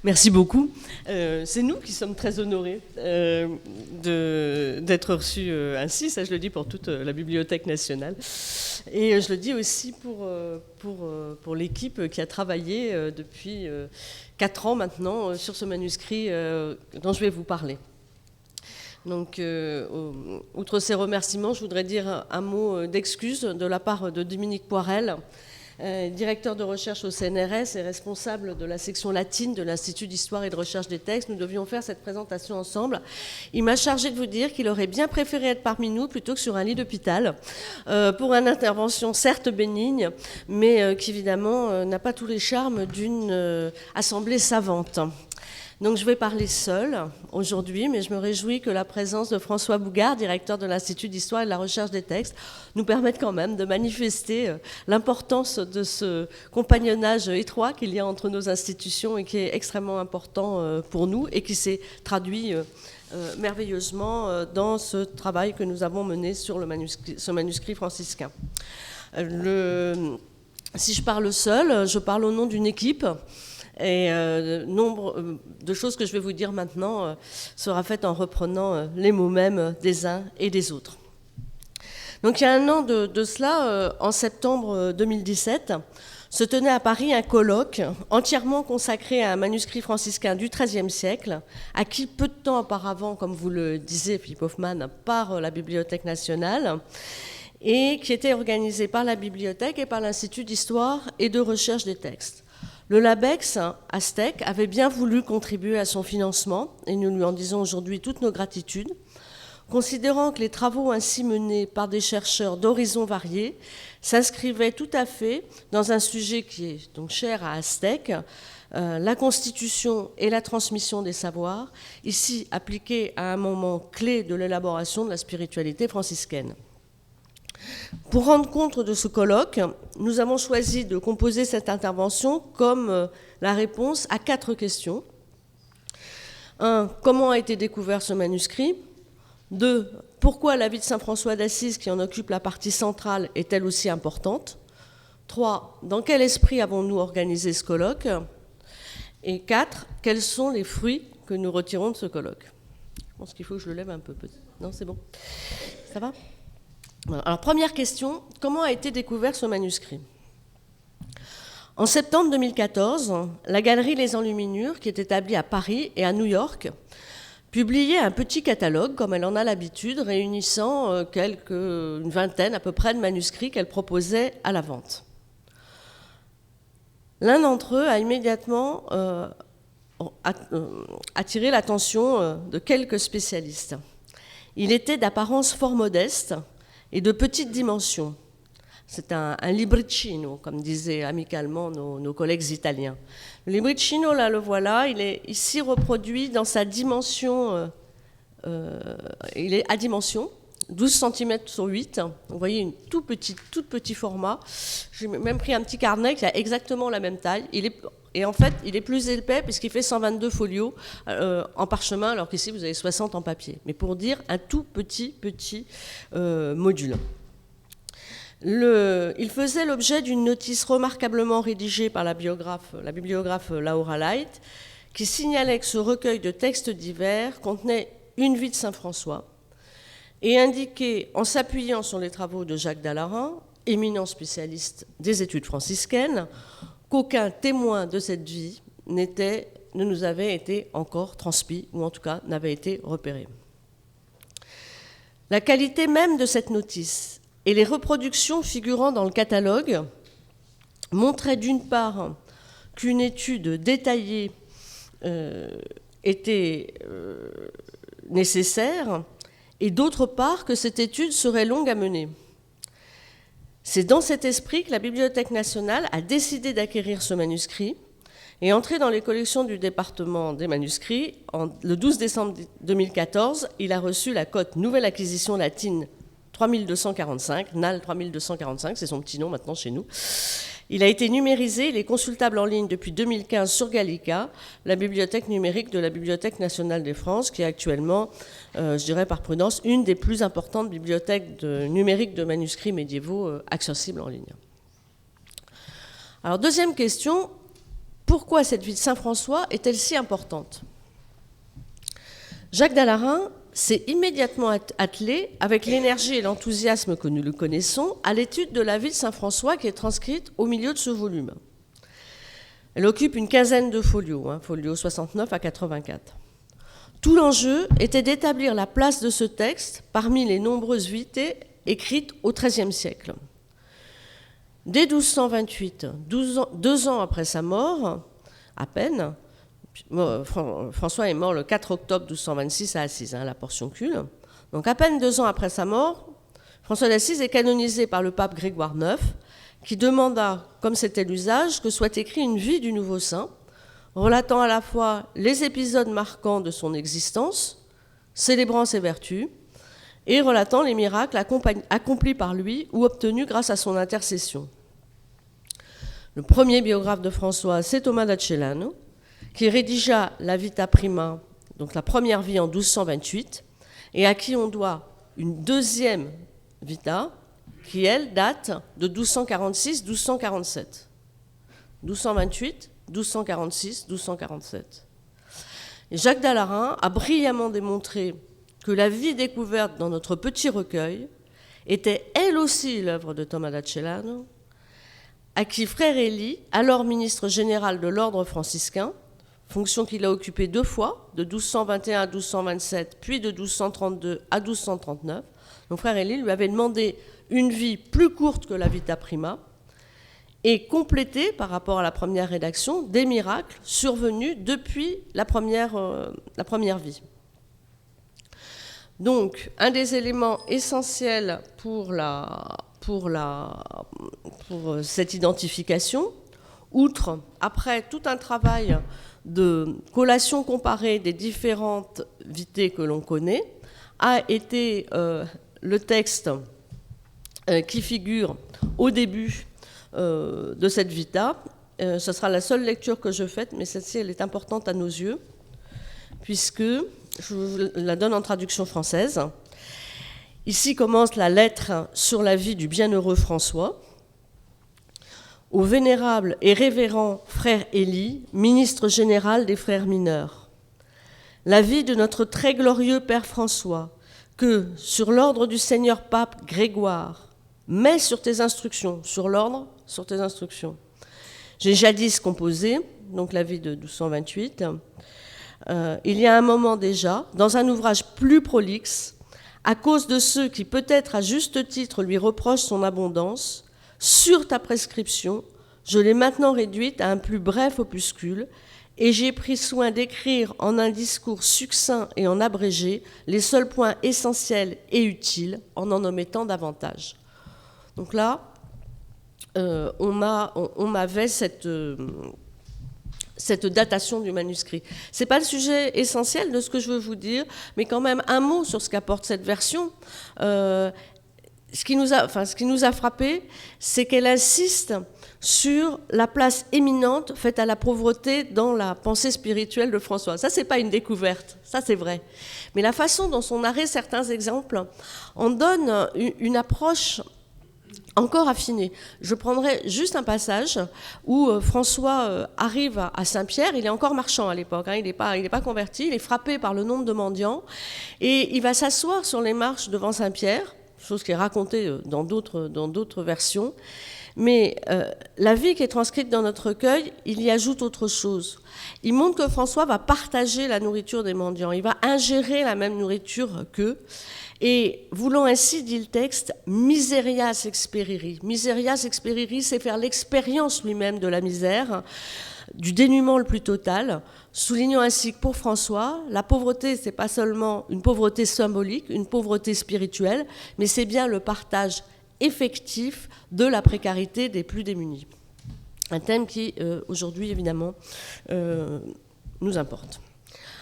Merci beaucoup. C'est nous qui sommes très honorés d'être reçus ainsi, ça je le dis pour toute la Bibliothèque nationale. Et je le dis aussi pour l'équipe qui a travaillé depuis 4 ans maintenant sur ce manuscrit dont je vais vous parler. Donc, outre ces remerciements, je voudrais dire un mot d'excuse de la part de Dominique Poirel, directeur de recherche au CNRS et responsable de la section latine de l'Institut d'histoire et de recherche des textes. Nous devions faire cette présentation ensemble. Il m'a chargé de vous dire qu'il aurait bien préféré être parmi nous plutôt que sur un lit d'hôpital pour une intervention certes bénigne, mais qui évidemment n'a pas tous les charmes d'une assemblée savante. Donc je vais parler seule aujourd'hui, mais je me réjouis que la présence de François Bougard, directeur de l'Institut d'histoire et de la recherche des textes, nous permette quand même de manifester l'importance de ce compagnonnage étroit qu'il y a entre nos institutions et qui est extrêmement important pour nous et qui s'est traduit merveilleusement dans ce travail que nous avons mené sur ce manuscrit franciscain. Si je parle seule, je parle au nom d'une équipe. Et nombre de choses que je vais vous dire maintenant sera faite en reprenant les mots mêmes des uns et des autres. Donc il y a un an de cela, en septembre 2017, se tenait à Paris un colloque entièrement consacré à un manuscrit franciscain du XIIIe siècle, acquis peu de temps auparavant, comme vous le disiez, Philippe Hoffmann, par la Bibliothèque nationale, et qui était organisé par la Bibliothèque et par l'Institut d'histoire et de recherche des textes. Le LABEX, Aztec, avait bien voulu contribuer à son financement, et nous lui en disons aujourd'hui toutes nos gratitudes, considérant que les travaux ainsi menés par des chercheurs d'horizons variés s'inscrivaient tout à fait dans un sujet qui est donc cher à Aztec, la constitution et la transmission des savoirs, ici appliqués à un moment clé de l'élaboration de la spiritualité franciscaine. Pour rendre compte de ce colloque, nous avons choisi de composer cette intervention comme la réponse à 4 questions. 1. Comment a été découvert ce manuscrit ? 2. Pourquoi la vie de saint François d'Assise, qui en occupe la partie centrale, est-elle aussi importante ? 3. Dans quel esprit avons-nous organisé ce colloque ? Et 4. Quels sont les fruits que nous retirons de ce colloque ? Je pense qu'il faut que je le lève un peu. Non, c'est bon ? Ça va ? Alors, première question, comment a été découvert ce manuscrit ? En septembre 2014, la galerie Les Enluminures, qui est établie à Paris et à New York, publiait un petit catalogue, comme elle en a l'habitude, réunissant une vingtaine à peu près de manuscrits qu'elle proposait à la vente. L'un d'entre eux a immédiatement attiré l'attention de quelques spécialistes. Il était d'apparence fort modeste et de petite dimension. C'est un libricino, comme disaient amicalement nos collègues italiens. Le libricino, là, le voilà, il est ici reproduit dans sa dimension, il est à dimension, 12 cm sur 8. Vous voyez, un tout petit format. J'ai même pris un petit carnet qui a exactement la même taille. Et en fait, il est plus épais puisqu'il fait 122 folios en parchemin, alors qu'ici, vous avez 60 en papier. Mais pour dire, un tout petit module. Il faisait l'objet d'une notice remarquablement rédigée par la bibliographe Laura Light, qui signalait que ce recueil de textes divers contenait une vie de saint François et indiquait, en s'appuyant sur les travaux de Jacques Dallarin, éminent spécialiste des études franciscaines, qu'aucun témoin de cette vie ne nous avait été encore transmis, ou en tout cas n'avait été repéré. La qualité même de cette notice et les reproductions figurant dans le catalogue montraient d'une part qu'une étude détaillée était nécessaire, et d'autre part que cette étude serait longue à mener. C'est dans cet esprit que la Bibliothèque nationale a décidé d'acquérir ce manuscrit et entré dans les collections du département des manuscrits. Le 12 décembre 2014, il a reçu la cote Nouvelle acquisition latine 3245, NAL 3245, c'est son petit nom maintenant chez nous. Il a été numérisé, il est consultable en ligne depuis 2015 sur Gallica, la bibliothèque numérique de la Bibliothèque nationale de France, qui est actuellement, je dirais par prudence, une des plus importantes bibliothèques numériques de manuscrits médiévaux accessibles en ligne. Alors, deuxième question, pourquoi cette vie de Saint François est-elle si importante ? Jacques Dallarin s'est immédiatement attelé, avec l'énergie et l'enthousiasme que nous le connaissons, à l'étude de la vie de Saint François qui est transcrite au milieu de ce volume. Elle occupe une quinzaine de folios, folios 69 à 84. Tout l'enjeu était d'établir la place de ce texte parmi les nombreuses vités écrites au XIIIe siècle. Dès 1228, 2 ans après sa mort, à peine, François est mort le 4 octobre 1226 à Assise, la portion cul. Donc à peine 2 ans après sa mort, François d'Assise est canonisé par le pape Grégoire IX, qui demanda, comme c'était l'usage, que soit écrite une vie du nouveau saint, relatant à la fois les épisodes marquants de son existence, célébrant ses vertus, et relatant les miracles accomplis par lui ou obtenus grâce à son intercession. Le premier biographe de François, c'est Thomas d'Acelano, qui rédigea la Vita Prima, donc la première vie en 1228, et à qui on doit une deuxième Vita, qui, elle, date de 1246-1247. 1228, 1246, 1247. Et Jacques Dallarin a brillamment démontré que la vie découverte dans notre petit recueil était elle aussi l'œuvre de Thomas d'Acelano, à qui Frère Élie, alors ministre général de l'ordre franciscain, fonction qu'il a occupée 2 fois, de 1221 à 1227, puis de 1232 à 1239. Donc Frère Élie lui avait demandé une vie plus courte que la Vita Prima et complétée par rapport à la première rédaction des miracles survenus depuis la première vie. Donc, un des éléments essentiels pour cette identification, outre, après tout un travail de collation comparée des différentes vités que l'on connaît, a été le texte qui figure au début de cette vita. Ce sera la seule lecture que je fais, mais celle-ci, elle est importante à nos yeux, puisque je vous la donne en traduction française. Ici commence la lettre sur la vie du bienheureux François. Au vénérable et révérend frère Élie, ministre général des frères mineurs. La vie de notre très glorieux père François, que, sur l'ordre du Seigneur pape Grégoire, met sur tes instructions, sur l'ordre, sur tes instructions. J'ai jadis composé, donc la vie de 1228, il y a un moment déjà, dans un ouvrage plus prolixe, à cause de ceux qui peut-être à juste titre lui reprochent son abondance, sur ta prescription, je l'ai maintenant réduite à un plus bref opuscule, et j'ai pris soin d'écrire en un discours succinct et en abrégé les seuls points essentiels et utiles, en omettant davantage. Donc là, on m'avait cette datation du manuscrit. Ce n'est pas le sujet essentiel de ce que je veux vous dire, mais quand même un mot sur ce qu'apporte cette version. Ce qui nous a frappé, c'est qu'elle insiste sur la place éminente faite à la pauvreté dans la pensée spirituelle de François. Ça, c'est pas une découverte, ça c'est vrai. Mais la façon dont on narre certains exemples en donne une approche encore affinée. Je prendrai juste un passage où François arrive à Saint-Pierre, il est encore marchand à l'époque, il n'est pas converti, il est frappé par le nombre de mendiants, et il va s'asseoir sur les marches devant Saint-Pierre, chose qui est racontée dans d'autres versions. Mais la vie qui est transcrite dans notre recueil, il y ajoute autre chose. Il montre que François va partager la nourriture des mendiants, il va ingérer la même nourriture qu'eux, et voulant ainsi, dit le texte, miserias experiri. Miserias experiri, c'est faire l'expérience lui-même de la misère, du dénuement le plus total, soulignant ainsi que pour François, la pauvreté, ce n'est pas seulement une pauvreté symbolique, une pauvreté spirituelle, mais c'est bien le partage effectif de la précarité des plus démunis. Un thème qui, aujourd'hui, évidemment, nous importe.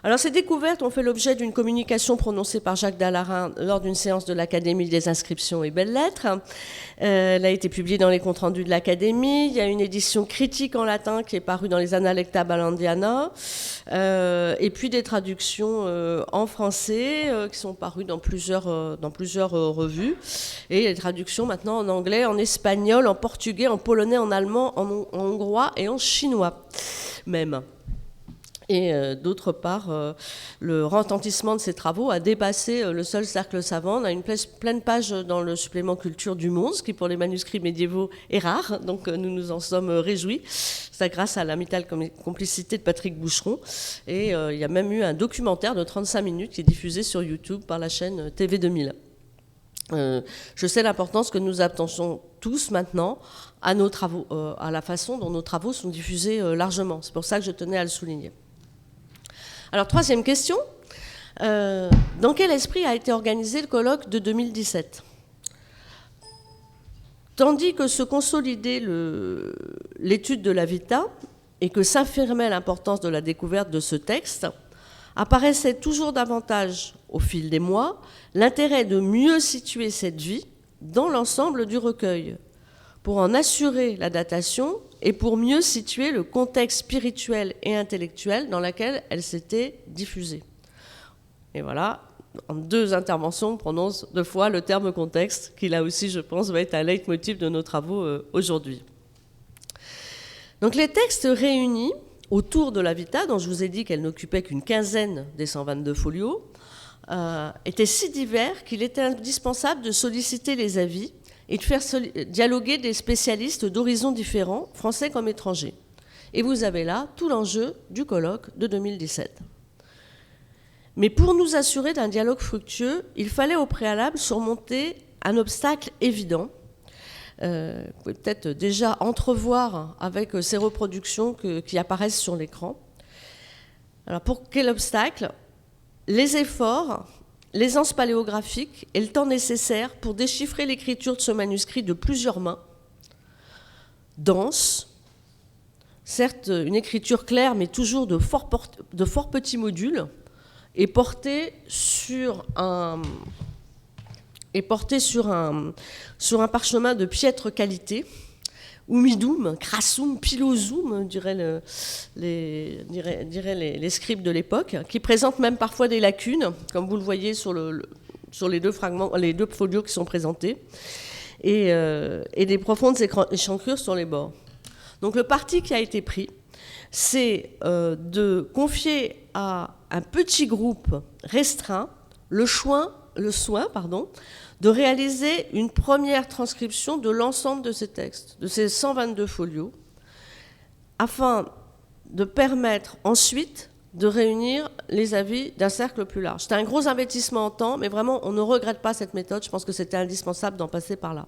Alors ces découvertes ont fait l'objet d'une communication prononcée par Jacques Dallarin lors d'une séance de l'Académie des inscriptions et belles-lettres. Elle a été publiée dans les comptes rendus de l'Académie. Il y a une édition critique en latin qui est parue dans les Analecta Ballandiana, et puis des traductions en français qui sont parues dans plusieurs revues, et les traductions maintenant en anglais, en espagnol, en portugais, en polonais, en allemand, en hongrois et en chinois même. Et d'autre part, le retentissement de ces travaux a dépassé le seul cercle savant. On a une pleine page dans le supplément culture du Monde, ce qui pour les manuscrits médiévaux est rare, donc nous nous en sommes réjouis. C'est grâce à l'amicale complicité de Patrick Boucheron. Et il y a même eu un documentaire de 35 minutes qui est diffusé sur YouTube par la chaîne TV 2000. Je sais l'importance que nous attachons tous maintenant à nos travaux, à la façon dont nos travaux sont diffusés largement. C'est pour ça que je tenais à le souligner. Alors, troisième question. Dans quel esprit a été organisé le colloque de 2017 ? Tandis que se consolidait l'étude de la Vita et que s'affirmait l'importance de la découverte de ce texte, apparaissait toujours davantage, au fil des mois, l'intérêt de mieux situer cette vie dans l'ensemble du recueil, pour en assurer la datation et pour mieux situer le contexte spirituel et intellectuel dans lequel elle s'était diffusée. Et voilà, en 2 interventions, on prononce 2 fois le terme contexte, qui là aussi, je pense, va être un leitmotiv de nos travaux aujourd'hui. Donc les textes réunis autour de la Vita, dont je vous ai dit qu'elle n'occupait qu'une quinzaine des 122 folios, étaient si divers qu'il était indispensable de solliciter les avis et de faire dialoguer des spécialistes d'horizons différents, français comme étrangers. Et vous avez là tout l'enjeu du colloque de 2017. Mais pour nous assurer d'un dialogue fructueux, il fallait au préalable surmonter un obstacle évident. Vous pouvez peut-être déjà entrevoir avec ces reproductions qui apparaissent sur l'écran. Alors pour quel obstacle ? Les efforts, l'aisance paléographique et le temps nécessaire pour déchiffrer l'écriture de ce manuscrit de plusieurs mains, dense, certes une écriture claire, mais toujours de fort petits modules, et portée sur un parchemin de piètre qualité, humidum, crassum, pilosum, diraient les scribes de l'époque, qui présentent même parfois des lacunes, comme vous le voyez sur les 2 fragments, les 2 folios qui sont présentés, et des profondes échancrures sur les bords. Donc le parti qui a été pris, c'est de confier à un petit groupe restreint le soin de réaliser une première transcription de l'ensemble de ces textes, de ces 122 folios, afin de permettre ensuite de réunir les avis d'un cercle plus large. C'était un gros investissement en temps, mais vraiment, on ne regrette pas cette méthode. Je pense que c'était indispensable d'en passer par là.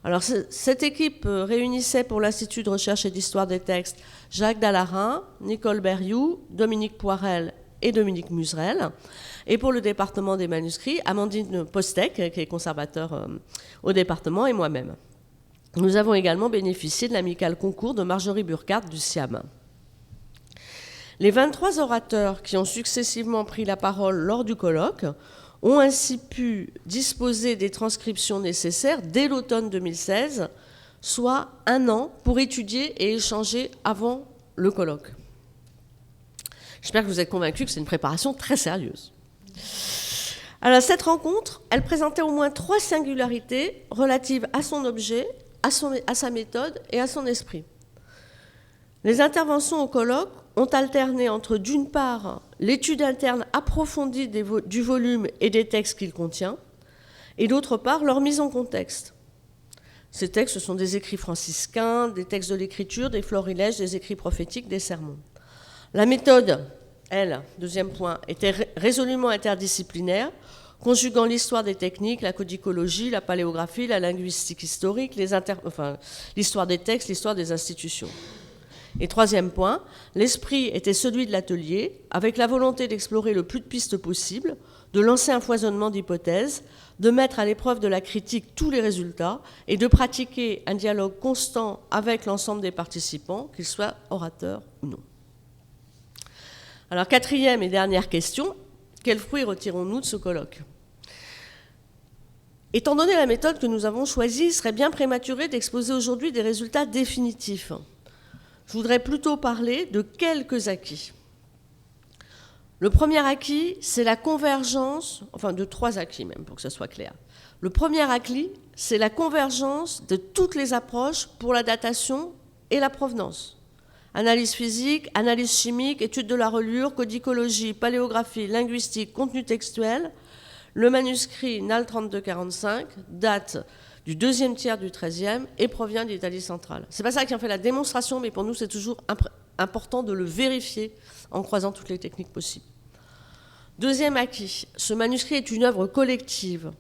Alors, cette équipe réunissait pour l'Institut de recherche et d'histoire des textes Jacques Dallarin, Nicole Berrioux, Dominique Poirel et Dominique Muserel. Et pour le département des manuscrits, Amandine Postek, qui est conservateur au département, et moi-même. Nous avons également bénéficié de l'amical concours de Marjorie Burkhardt du SIAM. Les 23 orateurs qui ont successivement pris la parole lors du colloque ont ainsi pu disposer des transcriptions nécessaires dès l'automne 2016, soit 1 an pour étudier et échanger avant le colloque. J'espère que vous êtes convaincus que c'est une préparation très sérieuse. Alors, cette rencontre, elle présentait au moins 3 singularités relatives à son objet, à sa méthode et à son esprit. Les interventions au colloque ont alterné entre, d'une part, l'étude interne approfondie du volume et des textes qu'il contient, et d'autre part, leur mise en contexte. Ces textes sont des écrits franciscains, des textes de l'écriture, des florilèges, des écrits prophétiques, des sermons. La méthode, elle, deuxième point, était résolument interdisciplinaire, conjuguant l'histoire des techniques, la codicologie, la paléographie, la linguistique historique, l'histoire des textes, l'histoire des institutions. Et troisième point, l'esprit était celui de l'atelier, avec la volonté d'explorer le plus de pistes possibles, de lancer un foisonnement d'hypothèses, de mettre à l'épreuve de la critique tous les résultats et de pratiquer un dialogue constant avec l'ensemble des participants, qu'ils soient orateurs ou non. Alors, quatrième et dernière question, quels fruits retirons-nous de ce colloque ? Étant donné la méthode que nous avons choisie, il serait bien prématuré d'exposer aujourd'hui des résultats définitifs. Je voudrais plutôt parler de quelques acquis. Le premier acquis, c'est la convergence, enfin de 3 acquis même, pour que ce soit clair. Le premier acquis, c'est la convergence de toutes les approches pour la datation et la provenance. Analyse physique, analyse chimique, étude de la reliure, codicologie, paléographie, linguistique, contenu textuel. Le manuscrit NAL 3245 date du 2e tiers du 13e et provient d'Italie centrale. C'est pas ça qui en fait la démonstration, mais pour nous, c'est toujours important de le vérifier en croisant toutes les techniques possibles. Deuxième acquis, ce manuscrit est une œuvre collective.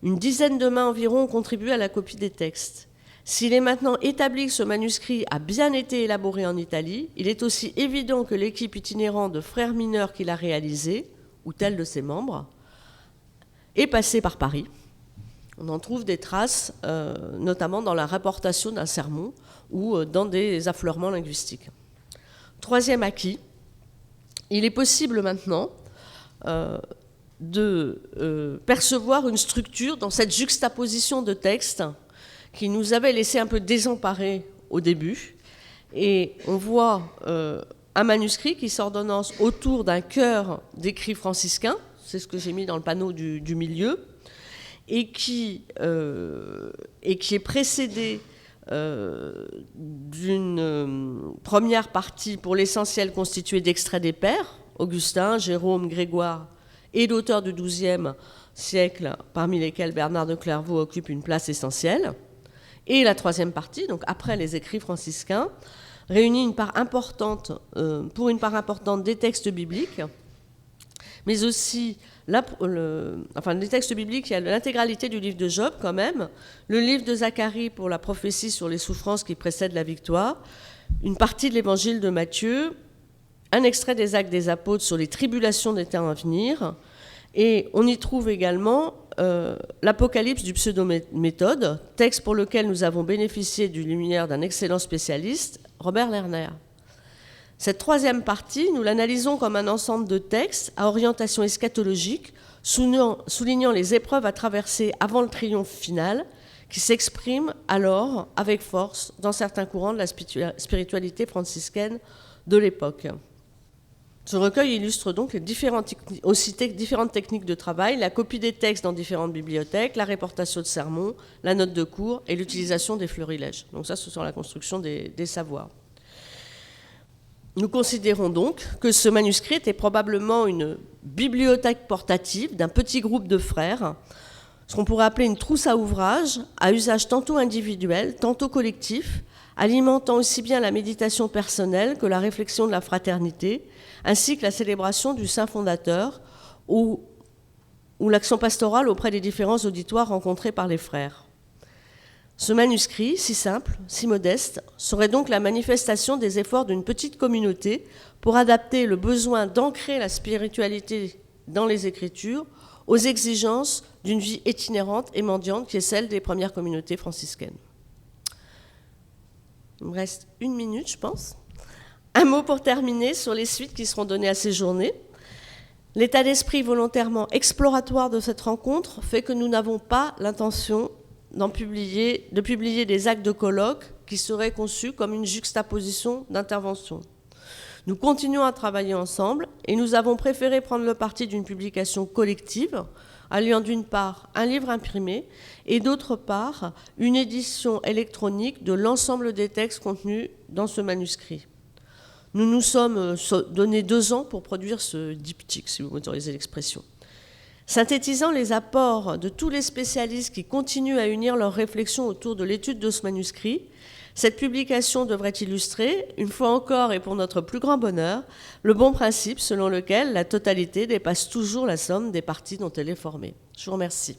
Une dizaine de mains environ ont contribué à la copie des textes. S'il est maintenant établi que ce manuscrit a bien été élaboré en Italie, il est aussi évident que l'équipe itinérante de frères mineurs qui l'a réalisé, ou tel de ses membres, est passée par Paris. On en trouve des traces, notamment dans la rapportation d'un sermon ou dans des affleurements linguistiques. Troisième acquis, il est possible maintenant de percevoir une structure dans cette juxtaposition de textes qui nous avait laissé un peu désemparés au début. Et on voit un manuscrit qui s'ordonnance autour d'un chœur d'écrits franciscains, c'est ce que j'ai mis dans le panneau du milieu, et qui est précédé d'une première partie pour l'essentiel constituée d'extraits des pères, Augustin, Jérôme, Grégoire, et d'auteurs du XIIe siècle, parmi lesquels Bernard de Clairvaux occupe une place essentielle. Et la troisième partie, donc après les écrits franciscains, réunit une part importante, pour une part importante des textes bibliques, mais aussi les textes bibliques, il y a l'intégralité du livre de Job quand même, le livre de Zacharie pour la prophétie sur les souffrances qui précèdent la victoire, une partie de l'évangile de Matthieu, un extrait des Actes des Apôtres sur les tribulations des temps à venir, et on y trouve également l'Apocalypse du pseudo-méthode, texte pour lequel nous avons bénéficié du luminaire d'un excellent spécialiste, Robert Lerner. Cette troisième partie, nous l'analysons comme un ensemble de textes à orientation eschatologique, soulignant les épreuves à traverser avant le triomphe final, qui s'expriment alors avec force dans certains courants de la spiritualité franciscaine de l'époque. Ce recueil illustre donc les différentes techniques de travail, la copie des textes dans différentes bibliothèques, la réportation de sermons, la note de cours et l'utilisation des florilèges. Donc ça, ce sont la construction des savoirs. Nous considérons donc que ce manuscrit était probablement une bibliothèque portative d'un petit groupe de frères, ce qu'on pourrait appeler une trousse à ouvrages, à usage tantôt individuel, tantôt collectif, alimentant aussi bien la méditation personnelle que la réflexion de la fraternité, ainsi que la célébration du saint fondateur ou l'action pastorale auprès des différents auditoires rencontrés par les frères. Ce manuscrit, si simple, si modeste, serait donc la manifestation des efforts d'une petite communauté pour adapter le besoin d'ancrer la spiritualité dans les Écritures aux exigences d'une vie itinérante et mendiante qui est celle des premières communautés franciscaines. Il me reste 1 minute, je pense. Un mot pour terminer sur les suites qui seront données à ces journées. L'état d'esprit volontairement exploratoire de cette rencontre fait que nous n'avons pas l'intention de publier des actes de colloque qui seraient conçus comme une juxtaposition d'interventions. Nous continuons à travailler ensemble et nous avons préféré prendre le parti d'une publication collective, alliant d'une part un livre imprimé et d'autre part une édition électronique de l'ensemble des textes contenus dans ce manuscrit. Nous nous sommes donné 2 ans pour produire ce diptyque, si vous m'autorisez l'expression. Synthétisant les apports de tous les spécialistes qui continuent à unir leurs réflexions autour de l'étude de ce manuscrit, cette publication devrait illustrer, une fois encore et pour notre plus grand bonheur, le bon principe selon lequel la totalité dépasse toujours la somme des parties dont elle est formée. Je vous remercie.